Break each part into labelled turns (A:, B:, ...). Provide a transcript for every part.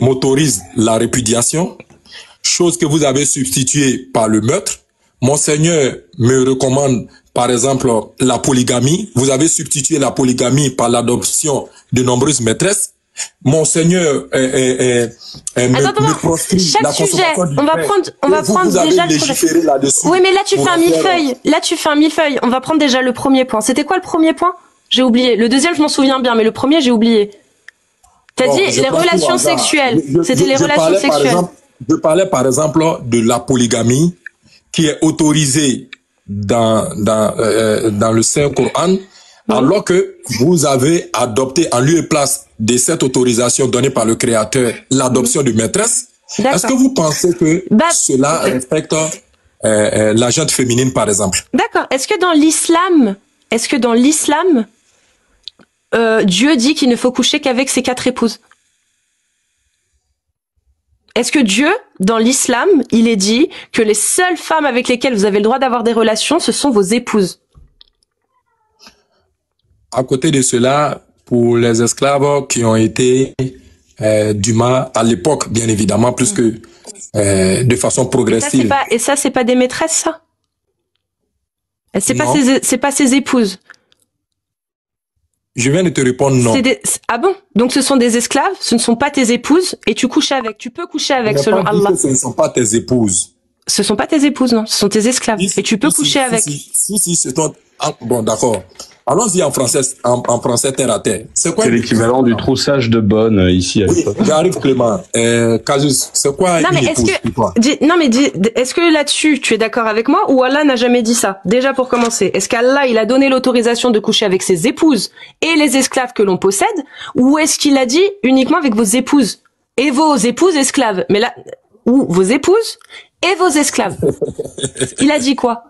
A: m'autorise la répudiation, chose que vous avez substituée par le meurtre. Mon Seigneur me recommande, par exemple, la polygamie. Vous avez substitué la polygamie par l'adoption de nombreuses maîtresses. Mon Seigneur me proscrit la consommation du
B: on va prendre déjà le premier. Oui, mais là tu fais un millefeuille. Là tu fais un millefeuille. On va prendre déjà le premier point. C'était quoi le premier point? J'ai oublié. Le deuxième, je m'en souviens bien, mais le premier, j'ai oublié. T'as dit les relations sexuelles. C'était les relations sexuelles.
A: Je parlais par exemple de la polygamie qui est autorisée dans le Saint-Coran, alors que vous avez adopté en lieu et place de cette autorisation donnée par le Créateur l'adoption de maîtresse. Est-ce que vous pensez que cela respecte la gente féminine, par exemple?
B: D'accord. Est-ce que dans l'islam, Dieu dit qu'il ne faut coucher qu'avec ses 4 épouses? Est-ce que Dieu, dans l'islam, il est dit que les seules femmes avec lesquelles vous avez le droit d'avoir des relations, ce sont vos épouses?
A: À côté de cela, pour les esclaves qui ont été d'humains à l'époque, bien évidemment, plus que de façon progressive.
B: Et ça, c'est pas des maîtresses, ça? C'est pas ses épouses.
A: Je viens de te répondre non.
B: Ah bon? Donc ce sont des esclaves, ce ne sont pas tes épouses, et tu couches avec. Tu peux coucher avec, selon Allah.
A: Que ce ne sont pas tes épouses.
B: Ce sont pas tes épouses, non. Ce sont tes esclaves. Et tu peux coucher avec.
A: Si, c'est ton... Bon, d'accord. Allons-y en français terre à terre.
C: C'est l'équivalent du troussage de bonne ici à l'époque.
A: Oui, j'arrive Clément. Casus, c'est quoi
B: non, mais est-ce que là-dessus, tu es d'accord avec moi ou Allah n'a jamais dit ça? Déjà pour commencer, est-ce qu'Allah, il a donné l'autorisation de coucher avec ses épouses et les esclaves que l'on possède, ou est-ce qu'il a dit uniquement avec vos épouses et vos épouses esclaves? Mais là, ou vos épouses et vos esclaves. Il a dit quoi?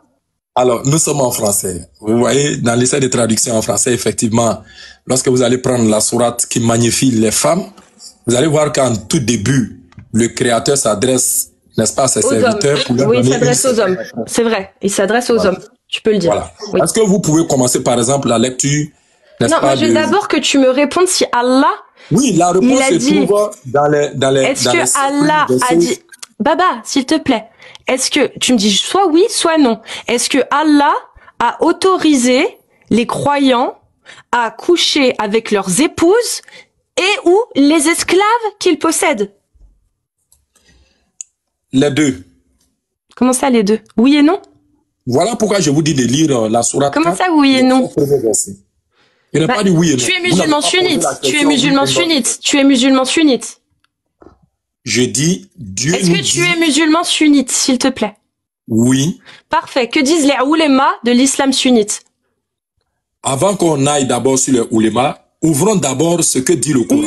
A: Alors, nous sommes en français. Vous voyez, dans l'essai de traduction en français, effectivement, lorsque vous allez prendre la sourate qui magnifie les femmes, vous allez voir qu'en tout début, le Créateur s'adresse, n'est-ce pas, à ses serviteurs.
B: Oui, il s'adresse aux hommes. C'est vrai, il s'adresse aux hommes. Tu peux le dire.
A: Voilà.
B: Oui.
A: Est-ce que vous pouvez commencer, par exemple, la lecture,
B: n'est-ce pas, je veux d'abord que tu me répondes si Allah...
A: Oui, la réponse se trouve dans les
B: Est-ce que Allah a dit... Baba, s'il te plaît, est-ce que, tu me dis soit oui, soit non, est-ce que Allah a autorisé les croyants à coucher avec leurs épouses et ou les esclaves qu'ils possèdent?
A: Les deux.
B: Comment ça, les deux? Oui et non?
A: Voilà pourquoi je vous dis de lire la sourate.
B: Comment ça, oui et non?
A: Il n'a pas dit oui et non.
B: Tu es musulman sunnite, tu es musulman sunnite, tu es musulman sunnite.
A: Je dis Dieu.
B: Est-ce que tu es musulman sunnite, s'il te plaît?
A: Oui.
B: Parfait. Que disent les oulémas de l'islam sunnite?
A: Avant qu'on aille d'abord sur les oulémas, ouvrons d'abord ce que dit le Coran.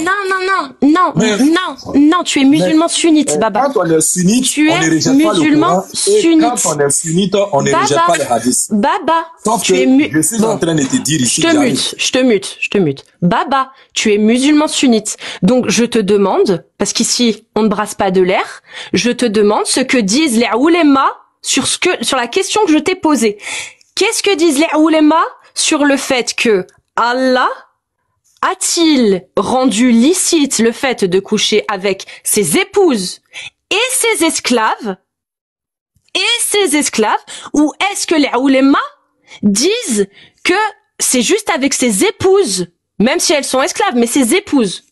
B: Non, tu es musulman sunnite, Baba.
A: Quand on est sunnite, on ne rejette pas le Coran. Et quand on est sunnite, on ne rejette pas les hadiths.
B: Baba,
A: je suis en train de te dire ici.
B: Je te mute. Baba, tu es musulman sunnite. Donc, je te demande, parce qu'ici, on ne brasse pas de l'air, je te demande ce que disent les oulémas sur la question que je t'ai posée. Qu'est-ce que disent les oulémas sur le fait que Allah a-t-il rendu licite le fait de coucher avec ses épouses et ses esclaves, ou est-ce que les oulémas disent que c'est juste avec ses épouses, même si elles sont esclaves, mais ses épouses,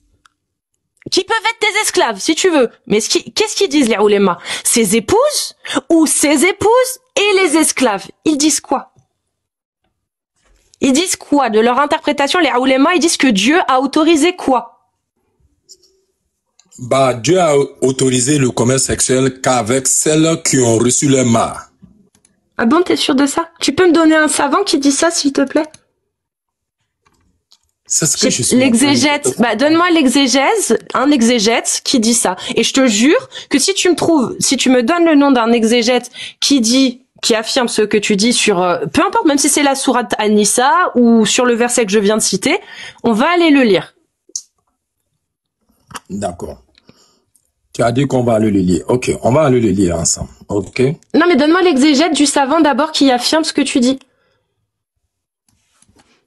B: qui peuvent être tes esclaves, si tu veux. Mais qu'est-ce qu'ils disent les oulémas? Ses épouses ou ses épouses et les esclaves? Ils disent quoi? Ils disent quoi? De leur interprétation, les oulémas, ils disent que Dieu a autorisé quoi?
A: Bah, Dieu a autorisé le commerce sexuel qu'avec celles qui ont reçu leur mât.
B: Ah bon, t'es sûr de ça? Tu peux me donner un savant qui dit ça, s'il te plaît?
A: C'est ce que je suis.
B: L'exégète, donne-moi l'exégèse, un exégète qui dit ça. Et je te jure que si tu me donnes le nom d'un exégète qui affirme ce que tu dis sur, peu importe, même si c'est la sourate An-Nisa ou sur le verset que je viens de citer, on va aller le lire.
A: D'accord. Tu as dit qu'on va aller le lire. Ok, on va aller le lire ensemble. Ok.
B: Non, mais donne-moi l'exégète du savant d'abord qui affirme ce que tu dis.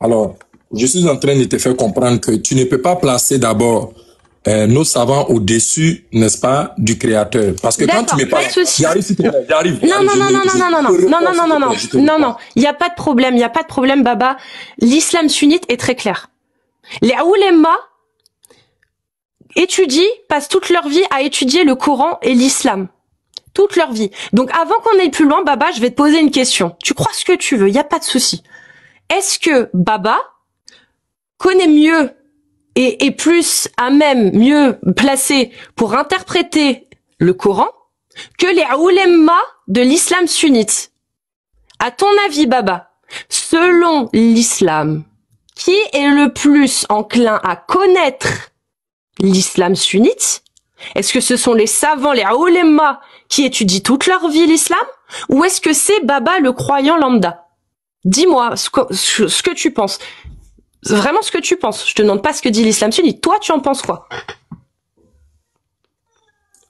A: Alors, je suis en train de te faire comprendre que tu ne peux pas placer d'abord nos savants au-dessus, n'est-ce pas, du créateur. Parce que quand tu me parles, j'arrive.
B: Non, il n'y a pas de problème, Baba. L'islam sunnite est très clair. Les oulémas passent toute leur vie à étudier le Coran et l'islam. Toute leur vie. Donc avant qu'on aille plus loin, Baba, je vais te poser une question. Tu crois ce que tu veux, il n'y a pas de souci. Est-ce que Baba connaît mieux et plus à même, mieux placé pour interpréter le Coran que les oulémas de l'islam sunnite? À ton avis, Baba, selon l'islam, qui est le plus enclin à connaître l'islam sunnite? Est-ce que ce sont les savants, les oulémas, qui étudient toute leur vie l'islam? Ou est-ce que c'est Baba le croyant lambda? Dis-moi ce que tu penses. Vraiment ce que tu penses. Je te demande pas ce que dit l'islam sunnite. Toi, tu en penses quoi?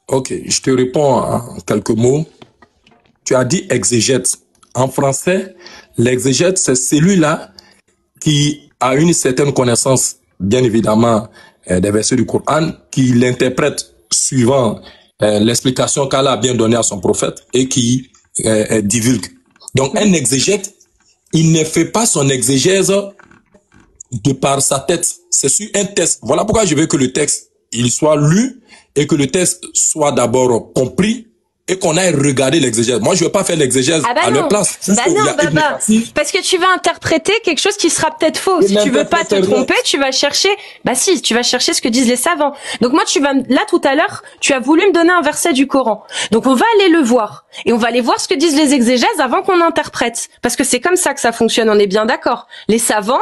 A: Ok, je te réponds en quelques mots. Tu as dit exégète. En français, l'exégète, c'est celui-là qui a une certaine connaissance, bien évidemment, des versets du Coran, qui l'interprète suivant l'explication qu'Allah a bien donnée à son prophète et qui divulgue. Donc, un exégète, il ne fait pas son exégèse de par sa tête. C'est sur un texte. Voilà pourquoi je veux que le texte, il soit lu et que le texte soit d'abord compris et qu'on aille regarder l'exégèse. Moi, je veux pas faire l'exégèse à leur place.
B: Baba, parce que tu vas interpréter quelque chose qui sera peut-être faux. Si tu veux pas te tromper, tu vas chercher, tu vas chercher ce que disent les savants. Donc moi, là tout à l'heure, tu as voulu me donner un verset du Coran. Donc on va aller le voir. Et on va aller voir ce que disent les exégèses avant qu'on interprète. Parce que c'est comme ça que ça fonctionne, on est bien d'accord. Les savants,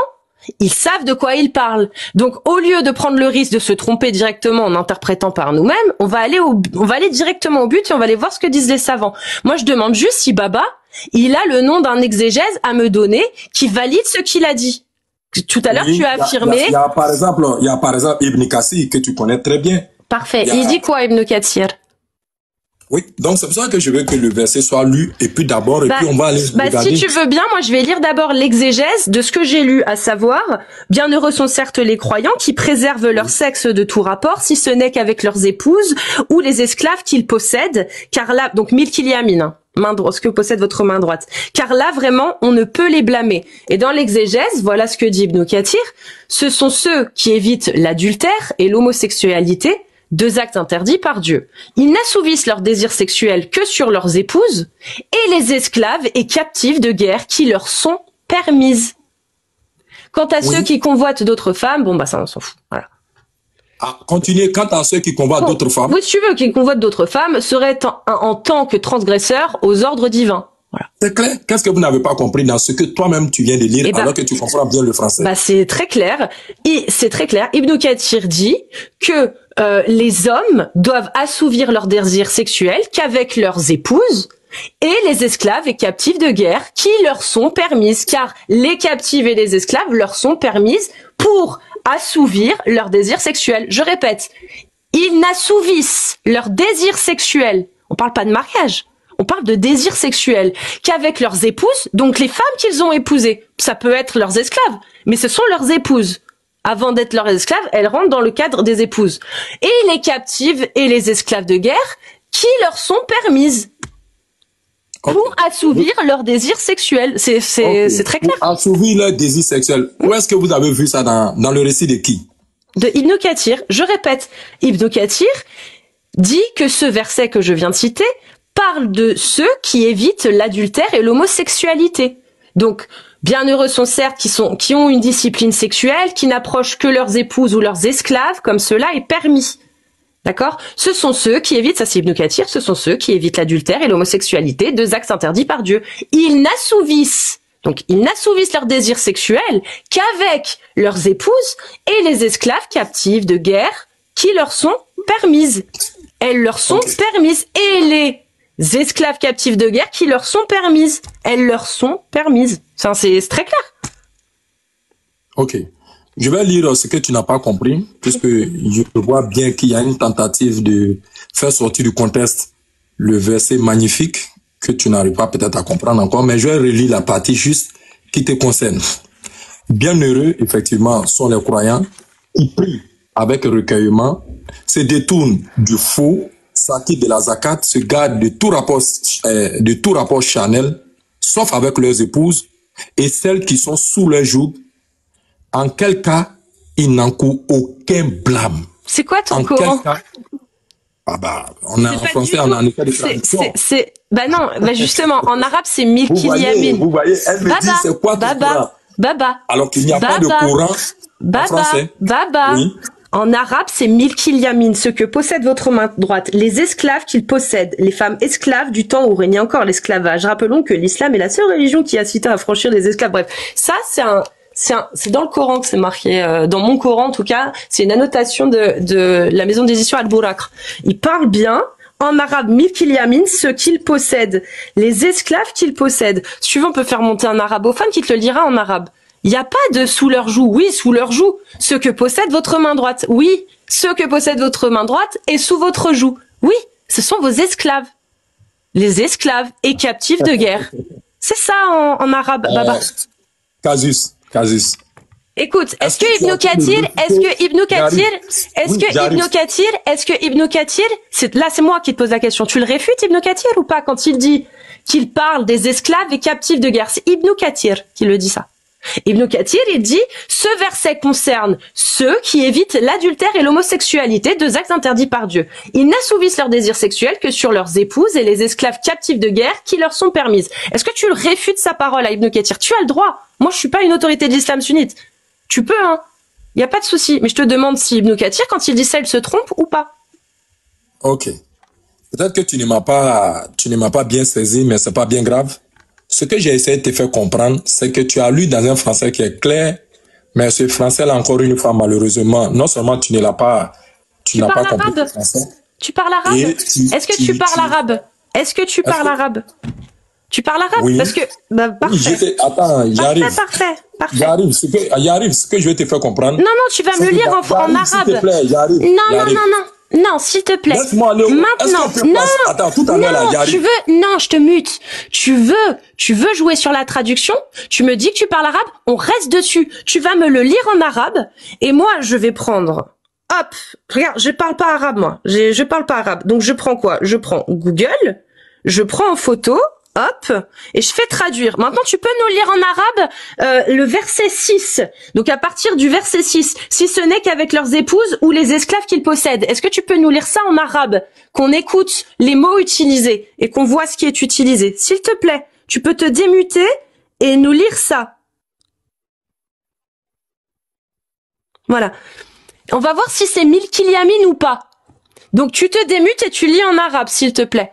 B: ils savent de quoi ils parlent. Donc, au lieu de prendre le risque de se tromper directement en interprétant par nous-mêmes, on va aller directement au but et on va aller voir ce que disent les savants. Moi, je demande juste si Baba, il a le nom d'un exégèse à me donner qui valide ce qu'il a dit. Tout à l'heure, tu as affirmé.
A: Il y a par exemple Ibn Kathir que tu connais très bien.
B: Parfait. Il dit quoi, Ibn Kathir?
A: Oui, donc c'est pour ça que je veux que le verset soit lu et puis d'abord, et puis on va aller regarder.
B: Si tu veux bien, moi je vais lire d'abord l'exégèse de ce que j'ai lu, à savoir, bienheureux sont certes les croyants qui préservent leur sexe de tout rapport, si ce n'est qu'avec leurs épouses ou les esclaves qu'ils possèdent, car là, donc milkil yamin, main droite, ce que possède votre main droite, car là vraiment on ne peut les blâmer. Et dans l'exégèse, voilà ce que dit Ibn Kathir, ce sont ceux qui évitent l'adultère et l'homosexualité, deux actes interdits par Dieu. Ils n'assouvissent leur désir sexuel que sur leurs épouses et les esclaves et captifs de guerre qui leur sont permises. Quant à ceux qui convoitent d'autres femmes, ça on s'en fout. Voilà.
A: Continuez. Quant à ceux qui convoitent d'autres femmes.
B: Oui, si tu veux, qui convoitent d'autres femmes seraient en tant que transgresseurs aux ordres divins. Voilà.
A: C'est clair. Qu'est-ce que vous n'avez pas compris dans ce que toi-même tu viens de lire alors que tu comprends bien le français?
B: C'est très clair. C'est très clair. Ibn Kathir dit que les hommes doivent assouvir leurs désirs sexuels qu'avec leurs épouses et les esclaves et captifs de guerre qui leur sont permises, car les captives et les esclaves leur sont permises pour assouvir leurs désirs sexuels. Je répète, ils n'assouvissent leurs désirs sexuels. On parle pas de mariage. On parle de désir sexuel qu'avec leurs épouses, donc les femmes qu'ils ont épousées. Ça peut être leurs esclaves, mais ce sont leurs épouses. Avant d'être leurs esclaves, elles rentrent dans le cadre des épouses. Et les captives et les esclaves de guerre qui leur sont permises pour assouvir leurs désirs sexuels. C'est très clair.
A: Pour assouvir leurs désirs sexuels. Où est-ce que vous avez vu ça dans le récit de qui?
B: De Ibn Kathir. Je répète, Ibn Kathir dit que ce verset que je viens de citer parle de ceux qui évitent l'adultère et l'homosexualité. Donc, bienheureux sont certes qui ont une discipline sexuelle, qui n'approchent que leurs épouses ou leurs esclaves, comme cela est permis. D'accord? Ce sont ceux qui évitent, ça c'est Ibn Kathir, ce sont ceux qui évitent l'adultère et l'homosexualité, deux actes interdits par Dieu. Ils n'assouvissent leurs désirs sexuels qu'avec leurs épouses et les esclaves captives de guerre qui leur sont permises. Elles leur sont permises. Et les esclaves captifs de guerre qui leur sont permises. Elles leur sont permises. C'est très clair.
A: Ok. Je vais lire ce que tu n'as pas compris, puisque je vois bien qu'il y a une tentative de faire sortir du contexte le verset magnifique que tu n'arrives pas peut-être à comprendre encore, mais je vais relire la partie juste qui te concerne. Bienheureux, effectivement, sont les croyants qui prient avec recueillement, se détournent du faux, s'acquittent de la zakat, se gardent de tout rapport charnel, sauf avec leurs épouses, et celles qui sont sous leur joug, en quel cas ils n'encourent aucun blâme.
B: C'est quoi ton
A: En
B: Coran?
A: quel cas? Ah bah, on a en français, on a un état de traduction.
B: Bah non, bah justement, en arabe, c'est Milkil Yamin.
A: Vous voyez, elle me dit, c'est quoi ton Coran?
B: Baba.
A: Alors qu'il n'y a pas de Coran en français.
B: Baba.
A: Oui.
B: En arabe, c'est Milkil Yamin, ce que possède votre main droite, les esclaves qu'il possède, les femmes esclaves du temps où régnait encore l'esclavage. Rappelons que l'islam est la seule religion qui a cité à affranchir les esclaves. Bref, ça, c'est dans le Coran que c'est marqué. Dans mon Coran, en tout cas, c'est une annotation de la maison d'édition Al-Burakh. Il parle bien, en arabe, Milkil Yamin, ce qu'il possède, les esclaves qu'il possède. Si tu veux, on peut faire monter un arabophone qui te le lira en arabe. Il n'y a pas de sous leur joug. Oui, sous leur joug. Ce que possède votre main droite. Oui, ce que possède votre main droite est sous votre joug. Oui, ce sont vos esclaves. Les esclaves et captifs de guerre. C'est ça en arabe, Baba.
A: Casus.
B: Écoute, est-ce que Ibn Kathir, c'est moi qui te pose la question. Tu le réfutes, Ibn Kathir, ou pas, quand il dit qu'il parle des esclaves et captifs de guerre? C'est Ibn Kathir qui le dit ça. Ibn Kathir, il dit, ce verset concerne ceux qui évitent l'adultère et l'homosexualité, deux actes interdits par Dieu. Ils n'assouvissent leurs désirs sexuels que sur leurs épouses et les esclaves captifs de guerre qui leur sont permises. Est-ce que tu le réfutes sa parole à Ibn Kathir? Tu as le droit. Moi, je suis pas une autorité de l'islam sunnite. Tu peux, hein. Il y a pas de souci. Mais je te demande si Ibn Kathir, quand il dit ça, il se trompe ou pas.
A: Ok. Peut-être que tu ne m'as pas bien saisi, mais c'est pas bien grave. Ce que j'ai essayé de te faire comprendre, c'est que tu as lu dans un français qui est clair, mais ce français-là, encore une fois, malheureusement, non seulement tu n'as pas compris le français.
B: Tu parles arabe? Est-ce que tu parles arabe? Est-ce que tu parles arabe? Tu parles arabe?
A: Oui.
B: Parce que, bah, parfait.
A: Oui, attends, j'arrive.
B: Parfait.
A: J'arrive. Ce que je vais te faire comprendre.
B: Non, tu vas me le lire en arabe.
A: S'il te plaît, j'arrive.
B: Non, s'il te plaît.
A: Laisse-moi aller.
B: Maintenant.
A: Attends, tout à l'heure, là, j'arrive.
B: Non, je te mute. Tu veux jouer sur la traduction? Tu me dis que tu parles arabe? On reste dessus. Tu vas me le lire en arabe. Et moi, je vais prendre. Hop. Regarde, je parle pas arabe, moi. Je parle pas arabe. Donc, je prends quoi? Je prends Google. Je prends en photo. Hop, et je fais traduire. Maintenant, tu peux nous lire en arabe le verset 6. Donc, à partir du verset 6, si ce n'est qu'avec leurs épouses ou les esclaves qu'ils possèdent. Est-ce que tu peux nous lire ça en arabe? Qu'on écoute les mots utilisés et qu'on voit ce qui est utilisé. S'il te plaît, tu peux te démuter et nous lire ça. Voilà. On va voir si c'est Milkil Yamin ou pas. Donc, tu te démutes et tu lis en arabe, s'il te plaît.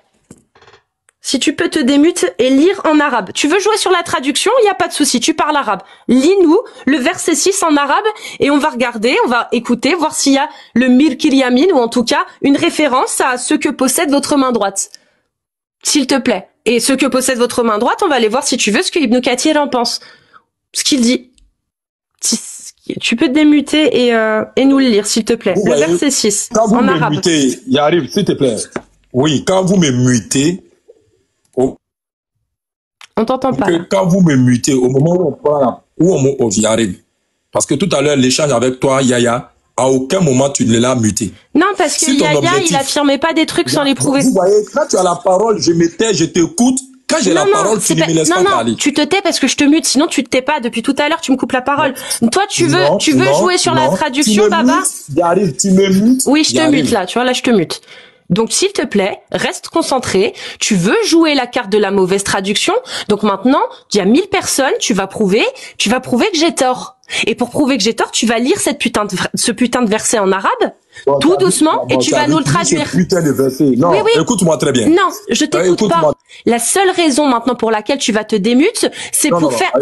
B: Si tu peux te démute et lire en arabe. Tu veux jouer sur la traduction? Il n'y a pas de souci. Tu parles arabe. Lis-nous le verset 6 en arabe et on va regarder, on va écouter, voir s'il y a le Milkil Yamin ou en tout cas une référence à ce que possède votre main droite. S'il te plaît. Et ce que possède votre main droite, on va aller voir si tu veux ce que Ibn Kathir en pense. Ce qu'il dit. Tu peux te démuter et nous le lire, s'il te plaît. Le verset 6 en arabe.
A: Il arrive, s'il te plaît. Oui, quand vous me mutez,
B: on t'entend pas.
A: Quand vous me mutez, au moment où on parle, j'y arrive. Parce que tout à l'heure, l'échange avec toi, Yaya, à aucun moment tu ne l'as muté.
B: Non, parce que Yaya, il affirmait pas des trucs sans les prouver.
A: Vous voyez, quand tu as la parole, je me tais, je t'écoute. Quand j'ai la parole, tu ne me laisses pas parler.
B: Non, tu te tais parce que je te mute, sinon tu te tais pas. Depuis tout à l'heure, tu me coupes la parole. Toi, tu veux jouer sur la traduction, Baba?
A: J'arrive, tu me mutes.
B: Oui, je te mute là, tu vois, là, je te mute. Donc, s'il te plaît, reste concentré. Tu veux jouer la carte de la mauvaise traduction. Donc maintenant, il y a 1000 personnes, tu vas prouver que j'ai tort. Et pour prouver que j'ai tort, tu vas lire ce putain de verset en arabe, tout doucement, et tu vas nous le traduire.
A: Putain de verset. Non, oui. Écoute-moi très bien.
B: Non, je t'écoute pas. La seule raison maintenant pour laquelle tu vas te démute, c'est pour faire...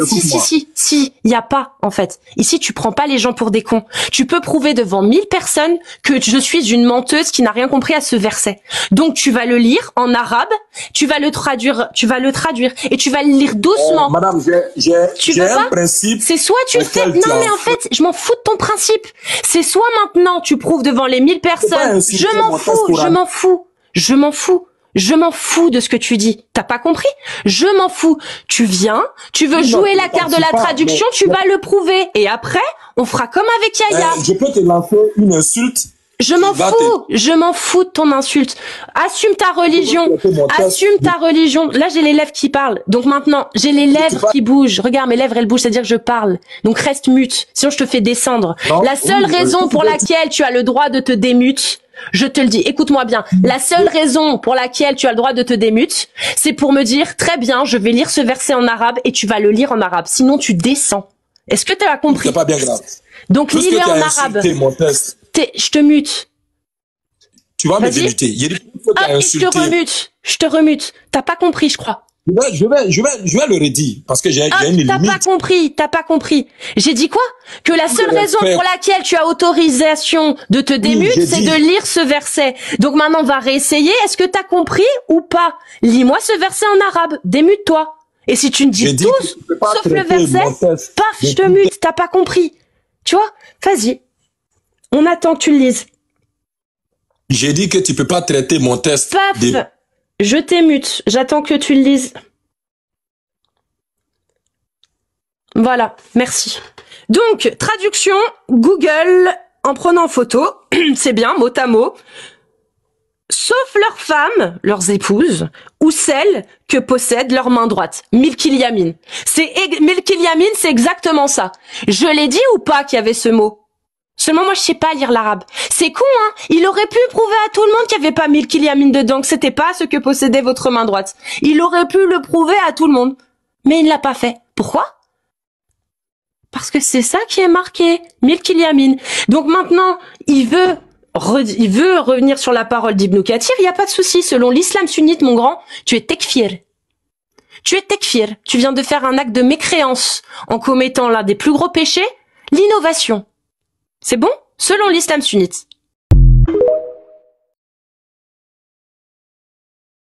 B: Si, il y a pas, en fait. Ici, tu prends pas les gens pour des cons. Tu peux prouver devant 1000 personnes que je suis une menteuse qui n'a rien compris à ce verset. Donc, tu vas le lire en arabe, tu vas le traduire, et tu vas le lire doucement.
A: Madame, j'ai un principe.
B: C'est soit tu le fais... Non, mais en fait, je m'en fous de ton principe. C'est soit maintenant tu prouves devant les 1000 personnes. Je m'en fous. Je m'en fous de ce que tu dis. T'as pas compris? Je m'en fous. Tu viens, tu veux jouer la carte de la traduction, tu vas le prouver. Et après, on fera comme avec Yaya.
A: Je peux te lancer une insulte.
B: Je m'en fous de ton insulte. Assume ta religion. Assume ta religion. Là, j'ai les lèvres qui parlent. Donc maintenant, j'ai les lèvres qui bougent. Regarde, mes lèvres, elles bougent, c'est-à-dire que je parle. Donc reste mute. Sinon, je te fais descendre.
A: Non,
B: la seule raison pour laquelle tu as le droit de te démute, je te le dis, écoute-moi bien. La seule raison pour laquelle tu as le droit de te démute, c'est pour me dire, très bien, je vais lire ce verset en arabe et tu vas le lire en arabe. Sinon, tu descends. Est-ce que tu as compris?
A: C'est pas bien grave.
B: Donc, lis-le en arabe.
A: Mon test.
B: Je te mute.
A: Tu vas me démuter. Il y a des personnes qui ont insulté.
B: Je te remute. T'as pas compris, je crois.
A: Je vais le redire parce que j'ai une limite.
B: T'as pas compris. J'ai dit quoi? Que la seule raison pour laquelle tu as autorisation de te démute, c'est de lire ce verset. Donc maintenant, on va réessayer. Est-ce que t'as compris ou pas? Lis-moi ce verset en arabe. Démute-toi. Et si tu me dis tout, sauf le verset, paf, je te mute. T'as pas compris. Tu vois? Vas-y. On attend que tu le lises.
A: J'ai dit que tu peux pas traiter mon test.
B: Paf, je t'émute. J'attends que tu le lises. Voilà, merci. Donc, traduction, Google, en prenant photo, c'est bien, mot à mot, sauf leurs femmes, leurs épouses, ou celles que possède leur main droite. Milkil Yamin. Milkil Yamin, c'est exactement ça. Je l'ai dit ou pas qu'il y avait ce mot? Seulement moi je sais pas lire l'arabe. C'est con hein. Il aurait pu prouver à tout le monde qu'il n'y avait pas Milkil Yamin dedans, que c'était pas ce que possédait votre main droite. Il aurait pu le prouver à tout le monde. Mais il l'a pas fait. Pourquoi? Parce que c'est ça qui est marqué. Milkil Yamin. Donc maintenant, il veut revenir sur la parole d'Ibn Kathir, il n'y a pas de souci. Selon l'islam sunnite, mon grand, tu es tekfir. Tu es tekfir. Tu viens de faire un acte de mécréance en commettant l'un des plus gros péchés, l'innovation. C'est bon? Selon l'islam sunnite.